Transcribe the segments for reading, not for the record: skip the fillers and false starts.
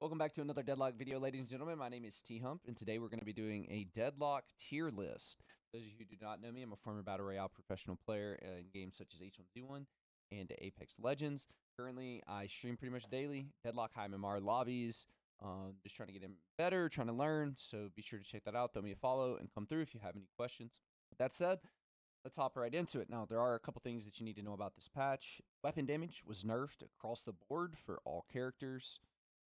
Welcome back to another Deadlock video, ladies and gentlemen. My name is THump, and today we're going to be doing a Deadlock tier list. Those of you who do not know me, I'm a former Battle Royale professional player in games such as H1Z1 and Apex Legends. Currently, I stream pretty much daily, Deadlock high MMR lobbies, just trying to get in better, trying to learn, so be sure to check that out. Throw me a follow and come through if you have any questions. With that said, let's hop right into it. Now, there are a couple things that you need to know about this patch. Weapon damage was nerfed across the board for all characters.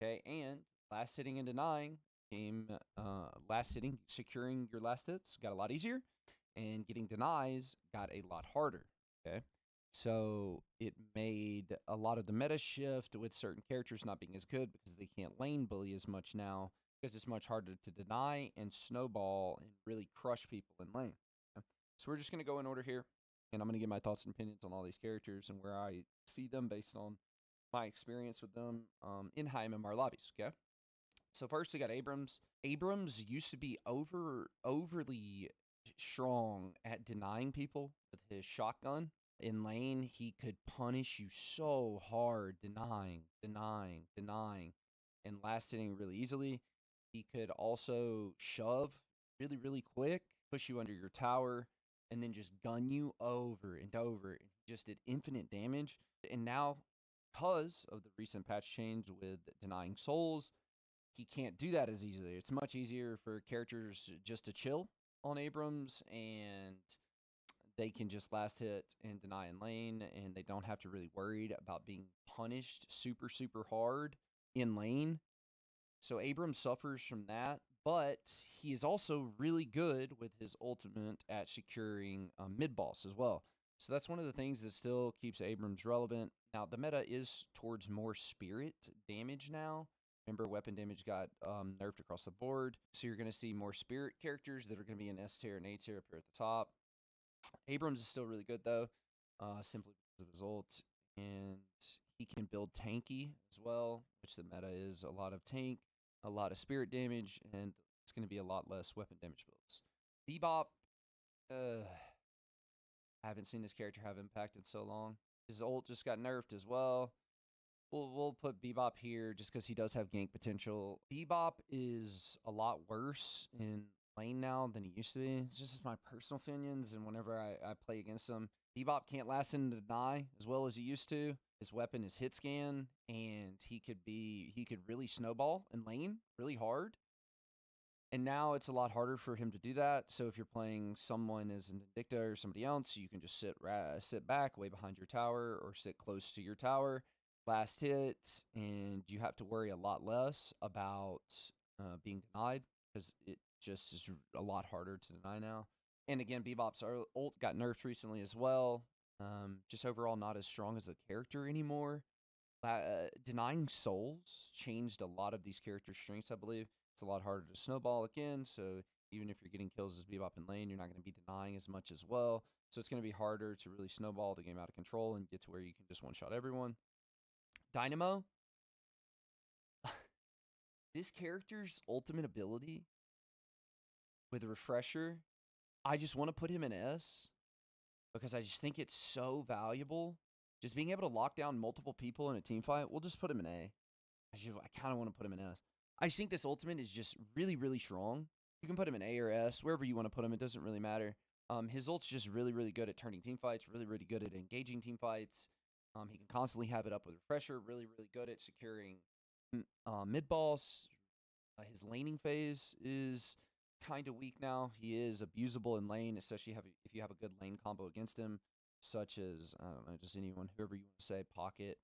Okay, and last hitting and denying came last hitting, securing your last hits got a lot easier, and getting denies got a lot harder. Okay, so it made a lot of the meta shift with certain characters not being as good because they can't lane bully as much now because it's much harder to deny and snowball and really crush people in lane. Okay? So we're just gonna go in order here, and I'm gonna give my thoughts and opinions on all these characters and where I see them based on my experience with them in high MMR lobbies. Okay, so first we got Abrams. Abrams used to be overly strong at denying people with his shotgun. In lane, he could punish you so hard, denying, and last hitting really easily. He could also shove really quick, push you under your tower, and then just gun you over and over. And he just did infinite damage. And now, because of the recent patch change with denying souls, he can't do that as easily. It's much easier for characters just to chill on Abrams, and they can just last hit and deny in lane, and they don't have to really worry about being punished super hard in lane. So Abrams suffers from that, but he is also really good with his ultimate at securing mid boss as well. So that's one of the things that still keeps Abrams relevant. Now, the meta is towards more spirit damage now. Remember, weapon damage got nerfed across the board. So you're going to see more spirit characters that are going to be in S tier and A tier up here at the top. Abrams is still really good, though, simply because of his ult. And he can build tanky as well, which the meta is a lot of tank, a lot of spirit damage, and it's going to be a lot less weapon damage builds. Bebop, I haven't seen this character have impact in so long. His ult just got nerfed as well. We'll put Bebop here just because he does have gank potential. Bebop is a lot worse in lane now than he used to be. It's just my personal opinions, and whenever I play against him, Bebop can't last in deny as well as he used to. His weapon is hit scan, and he could really snowball in lane really hard. And now it's a lot harder for him to do that. So if you're playing someone as an Indicta or somebody else, you can just sit back way behind your tower or sit close to your tower, last hit, and you have to worry a lot less about being denied because it just is a lot harder to deny now. And again, Bebop's ult got nerfed recently as well. Just overall not as strong as a character anymore. Denying souls changed a lot of these character strengths, I believe. It's a lot harder to snowball again, so even if you're getting kills as Bebop in lane, you're not going to be denying as much as well. So it's going to be harder to really snowball the game out of control and get to where you can just one-shot everyone. Dynamo. This character's ultimate ability with a refresher, I just want to put him in S because I just think it's so valuable. Just being able to lock down multiple people in a team fight, we'll just put him in A. I kind of want to put him in S. I just think this ultimate is just really strong. You can put him in A or S, wherever you want to put him. It doesn't really matter. His ult's just really good at turning team fights, really good at engaging team fights. He can constantly have it up with refresher, really good at securing mid boss. His laning phase is kind of weak now. He is abusable in lane, especially if you have a good lane combo against him, such as, I don't know, just anyone, whoever you want to say, Pocket,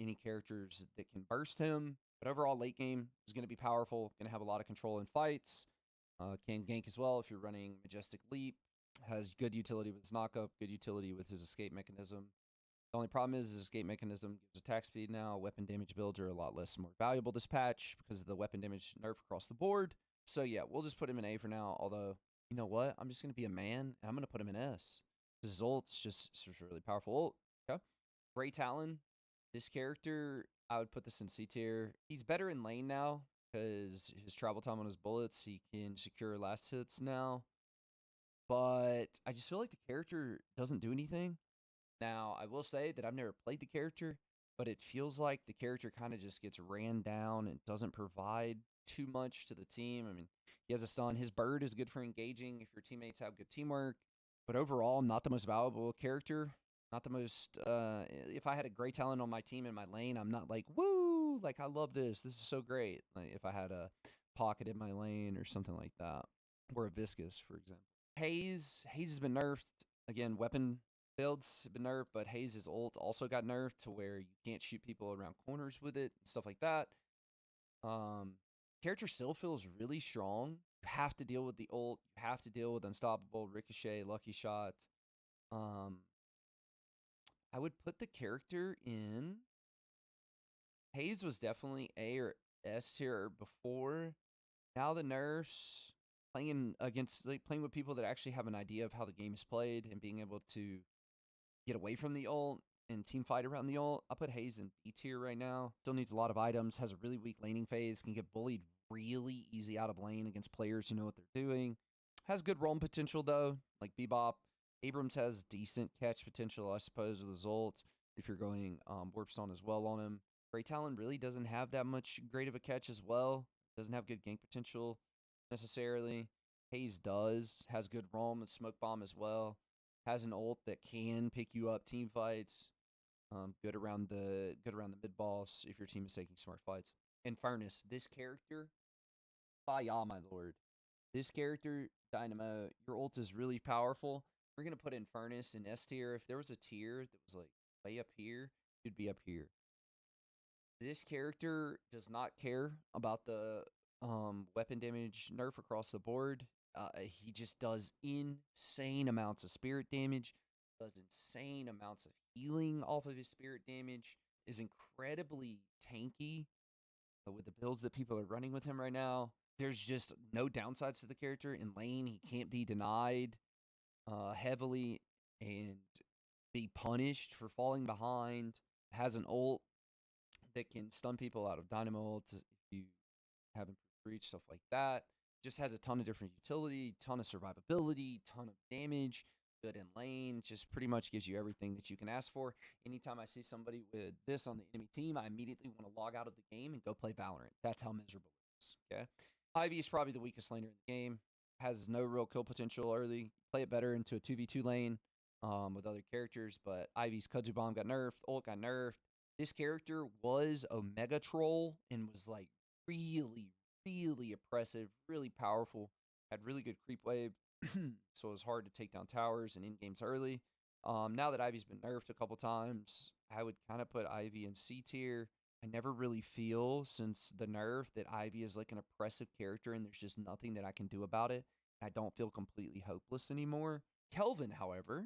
any characters that can burst him. But overall, late game is going to be powerful, going to have a lot of control in fights. Can gank as well if you're running Majestic Leap. Has good utility with his knockup, good utility with his escape mechanism. The only problem is his escape mechanism gives attack speed now. Weapon damage builds are a lot less more valuable this patch because of the weapon damage nerf across the board. So yeah, we'll just put him in A for now. Although, you know what? I'm just going to be a man, and I'm going to put him in S. His ult's just really powerful ult. Okay. Grey Talon. This character, I would put this in C tier. He's better in lane now because his travel time on his bullets, he can secure last hits now. But I just feel like the character doesn't do anything. Now, I will say that I've never played the character, but it feels like the character kind of just gets ran down and doesn't provide too much to the team. I mean, he has a son. His bird is good for engaging if your teammates have good teamwork, but overall, not the most valuable character. Not the most. If I had a great talent on my team in my lane, I'm not like woo, like I love this. This is so great. Like if I had a pocket in my lane or something like that, or a viscous, for example. Hayes has been nerfed again. Weapon builds have been nerfed, but Hayes' ult also got nerfed to where you can't shoot people around corners with it, stuff like that. Um, Character still feels really strong. You have to deal with the ult. You have to deal with unstoppable, ricochet, lucky shot. Um, I would put the character in. Hayes was definitely A or S tier before. Now the nerfs playing against like playing with people that actually have an idea of how the game is played and being able to get away from the ult and team fight around the ult. I'll put Hayes in B tier right now. Still needs a lot of items, has a really weak laning phase, can get bullied really easy out of lane against players who know what they're doing. Has good roam potential though, like Bebop. Abrams has decent catch potential, I suppose, with his ult if you're going Warp Stone as well on him. Grey Talon really doesn't have that much great of a catch as well. Doesn't have good gank potential necessarily. Hayes does. Has good roam and smoke bomb as well. Has an ult that can pick you up team fights. Good around the mid boss if your team is taking smart fights. In fairness, this character, by y'all, my lord, this character Dynamo, your ult is really powerful. We're gonna put Infernus in S tier. If there was a tier that was like way up here, it'd be up here. This character does not care about the weapon damage nerf across the board. He just does insane amounts of spirit damage, does insane amounts of healing off of his spirit damage, is incredibly tanky with the builds that people are running with him right now. There's just no downsides to the character. In lane, he can't be denied heavily and be punished for falling behind. Has an ult that can stun people out of Dynamo ult if you have improved reach, stuff like that. Just has a ton of different utility, ton of survivability, ton of damage, good in lane. Just pretty much gives you everything that you can ask for. Anytime I see somebody with this on the enemy team, I immediately want to log out of the game and go play Valorant. That's how miserable it is. Okay. Ivy is probably the weakest laner in the game. Has no real kill potential early. Play it better into a 2v2 lane with other characters, but Ivy's Kudzu Bomb got nerfed, ult got nerfed. This character was a mega troll and was like really, really oppressive, really powerful, had really good creep wave, so it was hard to take down towers and in games early. Now that Ivy's been nerfed a couple times, I would kind of put Ivy in C tier. I never really feel since the nerf that Ivy is like an oppressive character and there's just nothing that I can do about it. I don't feel completely hopeless anymore. Kelvin, however,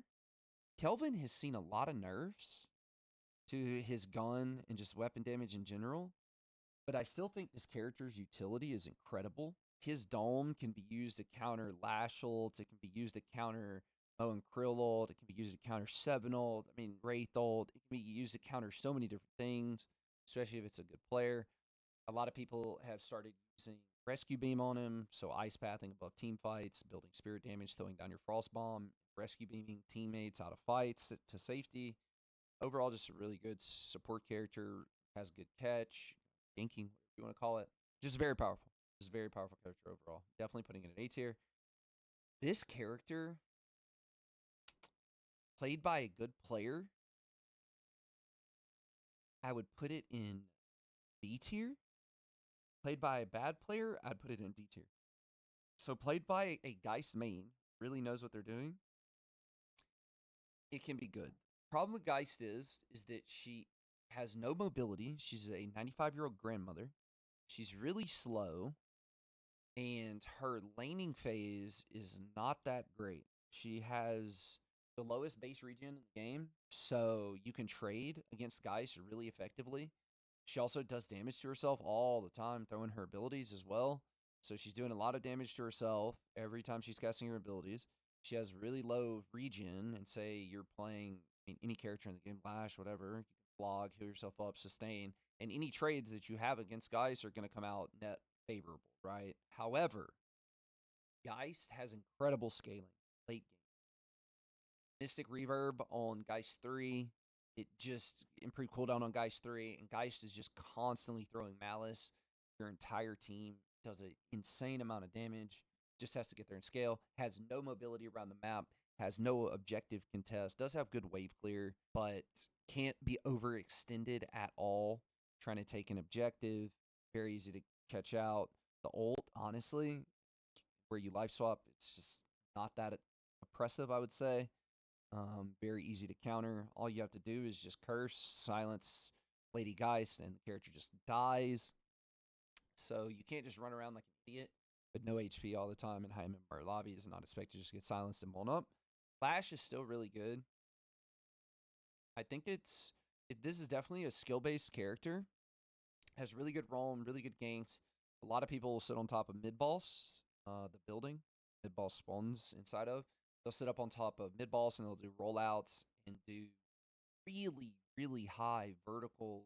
Kelvin has seen a lot of nerfs to his gun and just weapon damage in general. But I still think this character's utility is incredible. His dome can be used to counter Lash ult. It can be used to counter Mo and Krill ult. It can be used to counter Seven ult. I mean, Wraith ult. It can be used to counter so many different things, especially if it's a good player. A lot of people have started using Rescue Beam on him, so ice pathing above team fights, building spirit damage, throwing down your Frost Bomb, rescue beaming teammates out of fights to safety. Overall, just a really good support character. Has good catch, ganking, whatever you want to call it. Just very powerful. Just a very powerful character overall. Definitely putting it in A tier. This character, played by a good player, I would put it in B tier. Played by a bad player, I'd put it in D tier. So played by a Geist main, really knows what they're doing, it can be good. Problem with Geist is that she has no mobility. She's a 95-year-old grandmother. She's really slow, and her laning phase is not that great. She has the lowest base regen in the game, so you can trade against Geist really effectively. She also does damage to herself all the time, throwing her abilities as well. So she's doing a lot of damage to herself every time she's casting her abilities. She has really low regen, and say you're playing any character in the game, Lash, whatever, you can flog, heal yourself up, sustain, and any trades that you have against Geist are going to come out net favorable, right? However, Geist has incredible scaling late game. Mystic Reverb on Geist 3 It just improved cooldown on Geist 3, and Geist is just constantly throwing Malice. Your entire team does an insane amount of damage. Just has to get there and scale. Has no mobility around the map. Has no objective contest. Does have good wave clear, but can't be overextended at all. Trying to take an objective. Very easy to catch out. The ult, honestly, where you life swap, it's just not that oppressive, I would say. Very easy to counter. All you have to do is just curse, silence Lady Geist, and the character just dies. So you can't just run around like an idiot with no HP all the time in high MMR lobbies and not expect to just get silenced and blown up. Flash is still really good. I think this is definitely a skill-based character. Has really good roam, really good ganks. A lot of people will sit on top of mid-boss, the building mid-boss spawns inside of. They'll sit up on top of mid-boss and they'll do rollouts and do really, really high vertical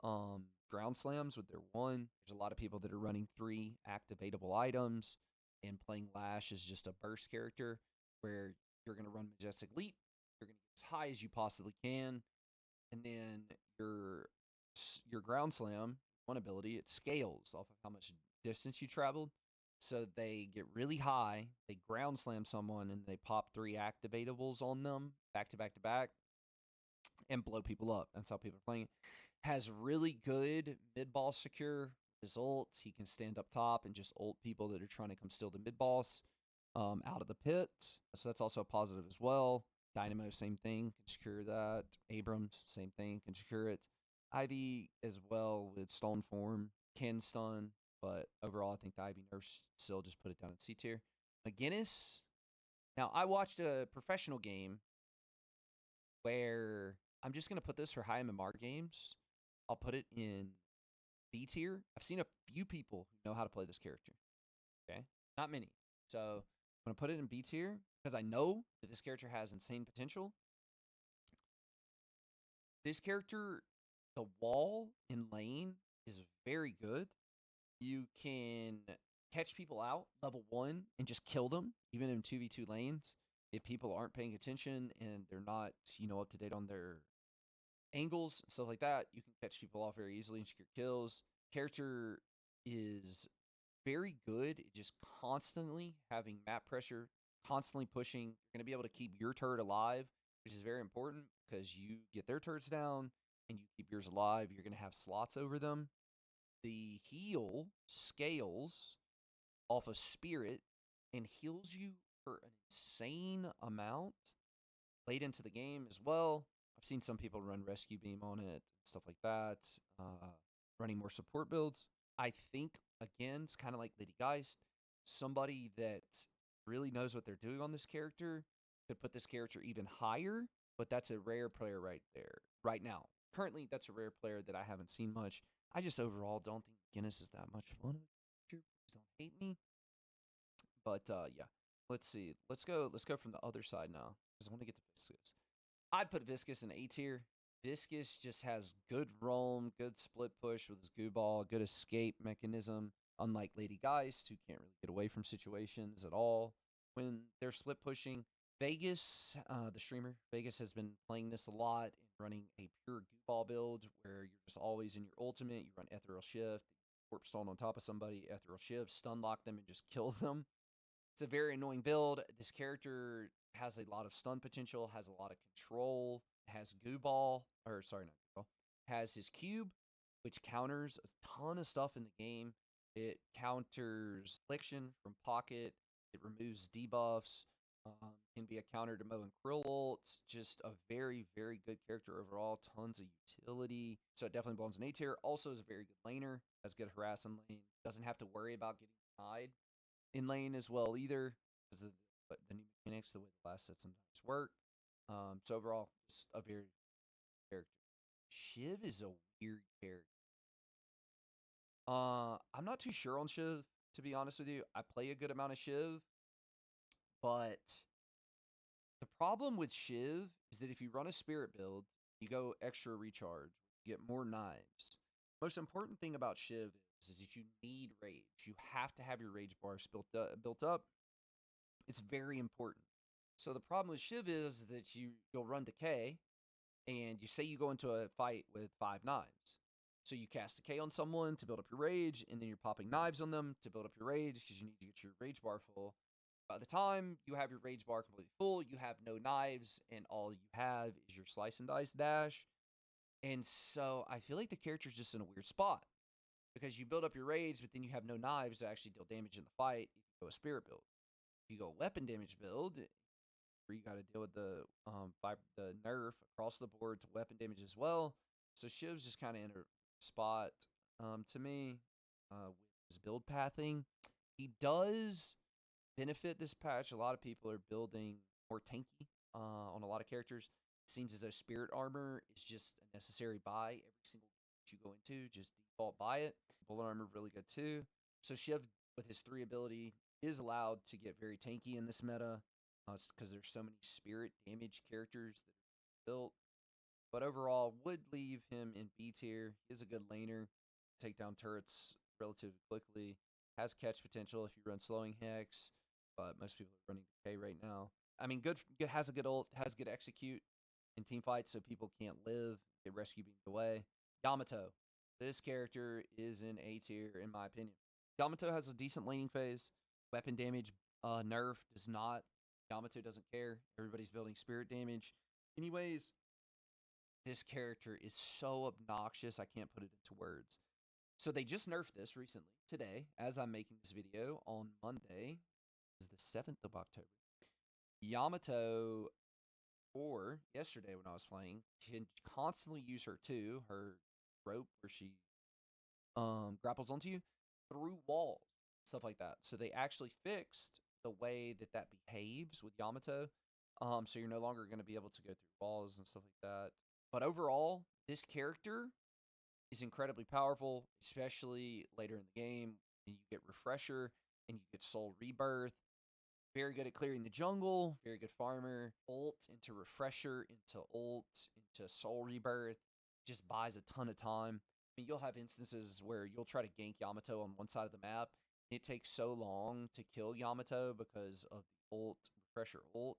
ground slams with their one. There's a lot of people that are running 3 activatable items and playing Lash as just a burst character where you're going to run Majestic Leap. You're going to get as high as you possibly can. And then your ground slam, one ability, it scales off of how much distance you traveled. So they get really high, they ground slam someone, and they pop 3 activatables on them back to back to back and blow people up. That's how people are playing it. Has really good mid-boss secure. His ult, he can stand up top and just ult people that are trying to come steal the mid-boss out of the pit. So that's also a positive as well. Dynamo, same thing, can secure that. Abrams, same thing, can secure it. Ivy as well with Stone Form, can stun, but overall I think the Ivy nerfs still just put it down in C tier. McGinnis, now I watched a professional game where I'm just going to put this for high MMR games. I'll put it in B tier. I've seen a few people who know how to play this character. Okay, not many. So I'm going to put it in B tier because I know that this character has insane potential. This character, the wall in lane is very good. You can catch people out level 1 and just kill them, even in 2v2 lanes. If people aren't paying attention and they're not, up to date on their angles and stuff like that, you can catch people off very easily and secure kills. Character is very good, just constantly having map pressure, constantly pushing. You're going to be able to keep your turret alive, which is very important because you get their turrets down and you keep yours alive. You're going to have slots over them. The heal scales off of Spirit and heals you for an insane amount late into the game as well. I've seen some people run Rescue Beam on it, stuff like that, running more support builds. I think, again, it's kind of like Lady Geist. Somebody that really knows what they're doing on this character could put this character even higher, but that's a rare player right there, right now. Currently, that's a rare player that I haven't seen much. I just overall don't think Guinness is that much fun. Please don't hate me. But yeah, let's see. Let's go from the other side now because I want to get to Viscous. I'd put Viscous in A tier. Viscous just has good roam, good split push with his goo ball, good escape mechanism. Unlike Lady Geist, who can't really get away from situations at all when they're split pushing. Vegas, the streamer, Vegas has been playing this a lot and running a pure goo ball build where you're just always in your ultimate. You run Ethereal Shift, Warp Stone on top of somebody, Ethereal Shift, stun lock them, and just kill them. It's a very annoying build. This character has a lot of stun potential, has a lot of control, has goo ball, or sorry, not goo ball, has his cube, which counters a ton of stuff in the game. It counters affliction from pocket. It removes debuffs. Can be a counter to Mo and Krill ults. Just a very, very good character overall. Tons of utility. So it definitely belongs in A tier. Also is a very good laner. Has good harass in lane. Doesn't have to worry about getting denied in lane as well either, because of the new mechanics, the way the last set sometimes work. So overall, just a very character. Shiv is a weird character. I'm not too sure on Shiv, to be honest with you. I play a good amount of Shiv, but the problem with Shiv is that if you run a spirit build, you go extra recharge, you get more knives. Most important thing about Shiv is that you need rage. You have to have your rage bars built up. It's very important. So the problem with Shiv is that you'll run decay, And you say you go into a fight with 5 knives. So you cast a K on someone to build up your rage, and then you're popping knives on them to build up your rage because you need to get your rage bar full. By the time you have your rage bar completely full, you have no knives, and all you have is your slice and dice dash. And so I feel like the character's just in a weird spot because you build up your rage, but then you have no knives to actually deal damage in the fight if you go a spirit build. If you go a weapon damage build, where you got to deal with the the nerf across the board to weapon damage as well. So Shiv's just kind of in a spot to me with his build pathing. He does benefit this patch. A lot of people are building more tanky on a lot of characters. It seems as though spirit armor is just a necessary buy every single you go into. Just default buy it. Bullet armor really good too. So Shiv with his 3 ability is allowed to get very tanky in this meta because there's so many spirit damage characters that are built. But overall, would leave him in B tier. He is a good laner. Take down turrets relatively quickly. Has catch potential if you run slowing hex, but most people are running K right now. I mean, good has a good ult, has good execute in team fights, so people can't live, get rescue beamed away. Yamato. This character is in A tier, in my opinion. Yamato has a decent laning phase. Weapon damage nerf does not. Yamato doesn't care. Everybody's building spirit damage. Anyways, this character is so obnoxious, I can't put it into words. So they just nerfed this recently, today, as I'm making this video on Monday, is the 7th of October. Yamato, or yesterday when I was playing, can constantly use her too, her rope where she grapples onto you through walls, stuff like that. So they actually fixed the way that that behaves with Yamato. So you're no longer going to be able to go through walls and stuff like that. But overall, this character is incredibly powerful, especially later in the game when you get Refresher and you get Soul Rebirth. Very good at clearing the jungle, very good farmer. Ult into Refresher, into ult, into Soul Rebirth. Just buys a ton of time. I mean, you'll have instances where you'll try to gank Yamato on one side of the map. It takes so long to kill Yamato because of the ult, Refresher ult.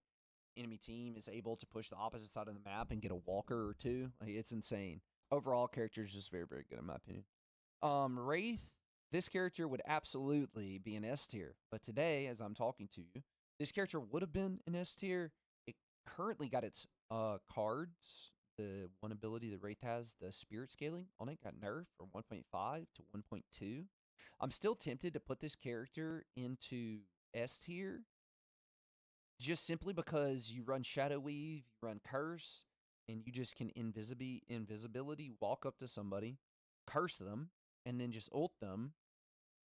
Enemy team is able to push the opposite side of the map and get a walker or two. Like, it's insane. Overall, character is just very, very good in my opinion. Wraith, this character would absolutely be an S tier. But today, as I'm talking to you, this character would have been an S tier. It currently got its cards. The one ability that Wraith has, the spirit scaling on it, got nerfed from 1.5 to 1.2. I'm still tempted to put this character into S tier just simply because you run Shadow Weave, you run Curse, and you just can invisibility walk up to somebody, curse them, and then just ult them,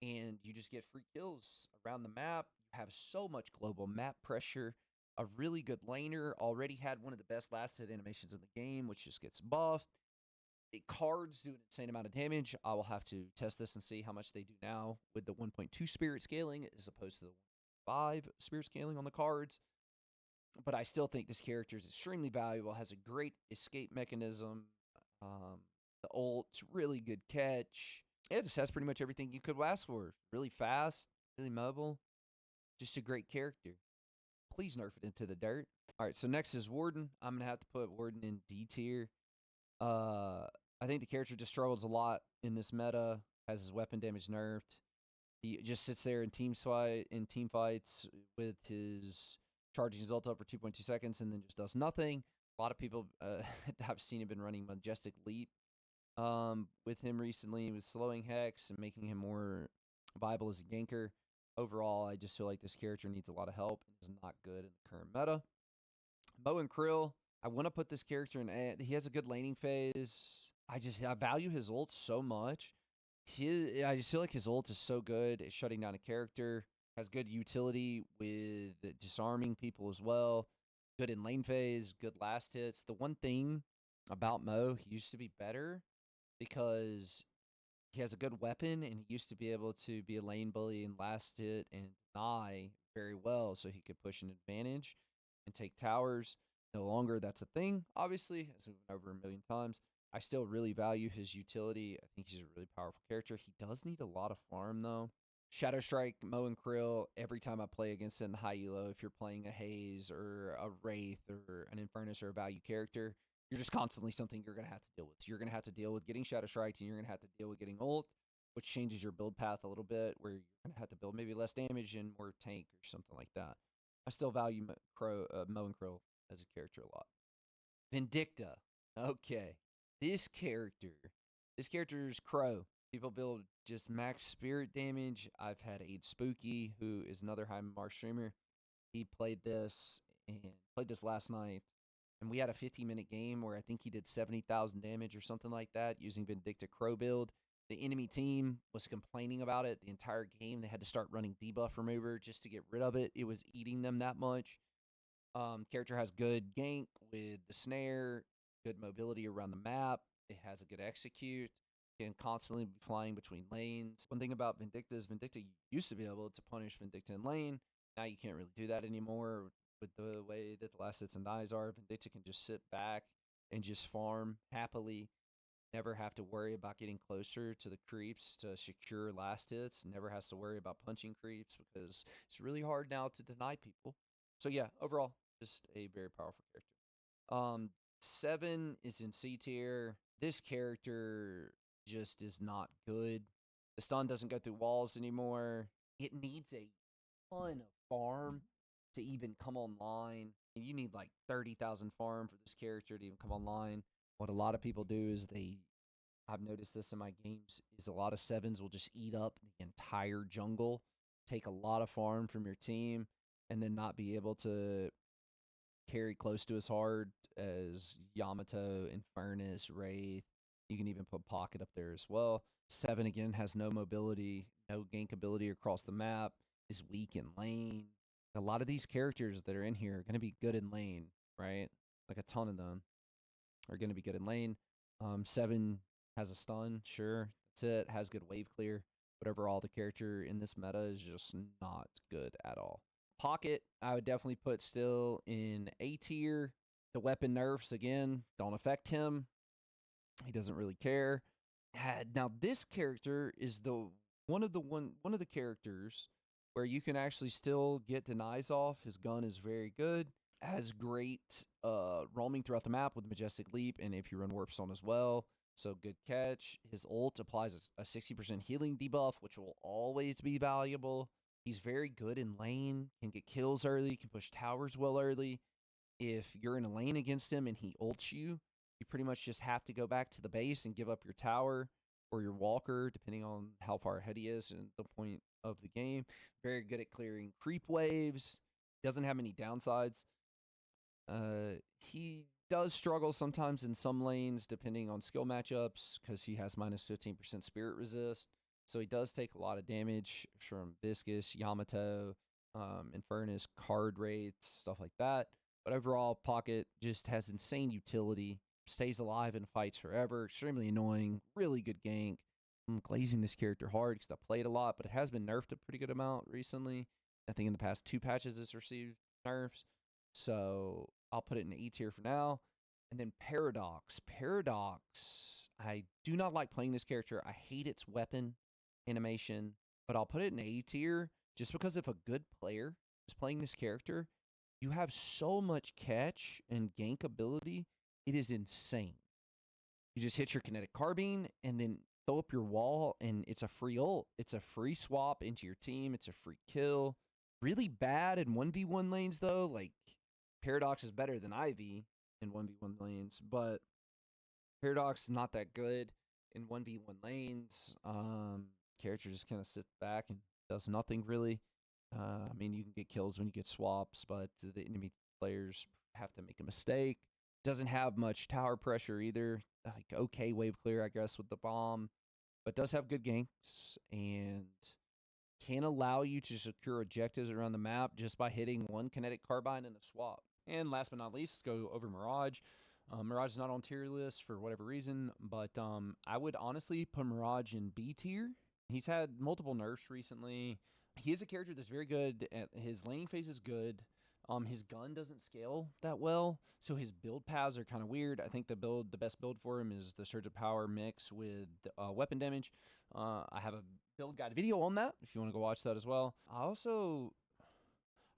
and you just get free kills around the map. You have so much global map pressure. A really good laner already had one of the best last hit animations in the game, which just gets buffed. Cards do an insane amount of damage. I will have to test this and see how much they do now with the 1.2 spirit scaling as opposed to the 1.5 spirit scaling on the cards. But I still think this character is extremely valuable, has a great escape mechanism. The ult's really good catch. It just has pretty much everything you could ask for. Really fast, really mobile. Just a great character. Please nerf it into the dirt. All right, so next is Warden. I'm going to have to put Warden in D tier. I think the character just struggles a lot in this meta, has his weapon damage nerfed. He just sits there in team fights with his charging his ult up for 2.2 seconds and then just does nothing. A lot of people I've seen have been running Majestic Leap with him recently, with slowing Hex and making him more viable as a ganker. Overall, I just feel like this character needs a lot of help and is not good in the current meta. Bo and Krill, I want to put this character in A. He has a good laning phase. I value his ult so much. I just feel like his ult is so good at shutting down a character. Has good utility with disarming people as well. Good in lane phase, good last hits. The one thing about Mo, he used to be better because he has a good weapon and he used to be able to be a lane bully and last hit and deny very well so he could push an advantage and take towers. No longer that's a thing, obviously, as we've been over a million times. I still really value his utility. I think he's a really powerful character. He does need a lot of farm, though. Shadow Strike, Mo and Krill, every time I play against it in high elo, if you're playing a Haze or a Wraith or an Infernus or a value character, you're just constantly something you're going to have to deal with. You're going to have to deal with getting Shadow Strikes, and you're going to have to deal with getting ult, which changes your build path a little bit, where you're going to have to build maybe less damage and more tank or something like that. I still value Mo and Crow as a character a lot. Vindicta. Okay. This character is Crow. People build just max spirit damage. I've had Aid Spooky, who is another high MMR streamer. He played this last night, and we had a 50-minute game where I think he did 70,000 damage or something like that using Vindicta Crow build. The enemy team was complaining about it the entire game. They had to start running debuff remover just to get rid of it. It was eating them that much. Character has good gank with the snare, good mobility around the map. It has a good execute. Can constantly be flying between lanes. One thing about Vindicta is Vindicta used to be able to punish Vindicta in lane. Now you can't really do that anymore with the way that the last hits and dies are. Vindicta can just sit back and just farm happily. Never have to worry about getting closer to the creeps to secure last hits. Never has to worry about punching creeps because it's really hard now to deny people. So yeah, overall, just a very powerful character. 7 is in C tier. This character just is not good. The stun doesn't go through walls anymore. It needs a ton of farm to even come online. And you need like 30,000 farm for this character to even come online. What a lot of people do is I've noticed this in my games, is a lot of 7s will just eat up the entire jungle, take a lot of farm from your team, and then not be able to carry close to as hard as Yamato, Infernus, Wraith. You can even put Pocket up there as well. 7, again, has no mobility, no gank ability across the map, is weak in lane. A lot of these characters that are in here are going to be good in lane, right? Like a ton of them are going to be good in lane. 7 has a stun, sure. That's it. Has good wave clear. But overall, the character in this meta is just not good at all. Pocket, I would definitely put still in A tier. The weapon nerfs, again, don't affect him. He doesn't really care. Now, this character is one of the characters where you can actually still get denies off. His gun is very good. Has great roaming throughout the map with Majestic Leap, and if you run Warp Stone as well. So good catch. His ult applies a 60% healing debuff, which will always be valuable. He's very good in lane, can get kills early, can push towers well early. If you're in a lane against him and he ults you, you pretty much just have to go back to the base and give up your tower or your walker, depending on how far ahead he is and the point of the game. Very good at clearing creep waves. Doesn't have any downsides. He does struggle sometimes in some lanes, depending on skill matchups, because he has minus 15% spirit resist. So he does take a lot of damage from Viscus, Yamato, Infernus, card rates, stuff like that. But overall, Pocket just has insane utility, stays alive and fights forever, extremely annoying, really good gank. I'm glazing this character hard because I played a lot, but it has been nerfed a pretty good amount recently. I think in the past 2 patches it's received nerfs. So I'll put it in E tier for now. And then Paradox. Paradox, I do not like playing this character. I hate its weapon animation, but I'll put it in A tier just because if a good player is playing this character, you have so much catch and gank ability. It is insane. You just hit your kinetic carbine and then throw up your wall, and it's a free ult. It's a free swap into your team. It's a free kill. Really bad in 1v1 lanes, though. Like, Paradox is better than Ivy in 1v1 lanes, but Paradox is not that good in 1v1 lanes. Character just kind of sits back and does nothing really. I mean, you can get kills when you get swaps, but the enemy players have to make a mistake. Doesn't have much tower pressure either. Like, okay, wave clear, I guess, with the bomb, but does have good ganks and can allow you to secure objectives around the map just by hitting one kinetic carbine and a swap. And last but not least, let's go over Mirage. Mirage is not on tier list for whatever reason, but I would honestly put Mirage in B tier. He's had multiple nerfs recently. He is a character that's very good. His laning phase is good. His gun doesn't scale that well, so his build paths are kind of weird. I think the best build for him is the Surge of Power mix with weapon damage. I have a build guide video on that if you want to go watch that as well.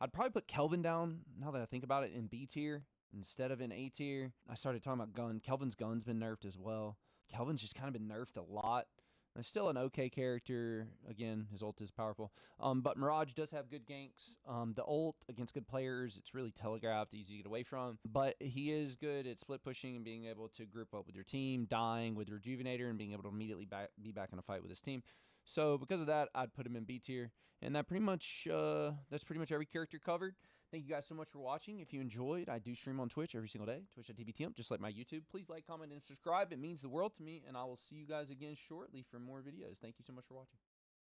I'd probably put Kelvin down, now that I think about it, in B tier. Instead of in A tier, I started talking about gun. Kelvin's gun's been nerfed as well. Kelvin's just kind of been nerfed a lot. There's still an okay character. Again, his ult is powerful. But Mirage does have good ganks. The ult against good players, it's really telegraphed, easy to get away from. But he is good at split pushing and being able to group up with your team, dying with Rejuvenator, and being able to immediately be back in a fight with his team. So because of that, I'd put him in B tier. And that's pretty much every character covered. Thank you guys so much for watching. If you enjoyed, I do stream on Twitch every single day, twitch.tv, just like my YouTube. Please like, comment, and subscribe. It means the world to me, and I will see you guys again shortly for more videos. Thank you so much for watching.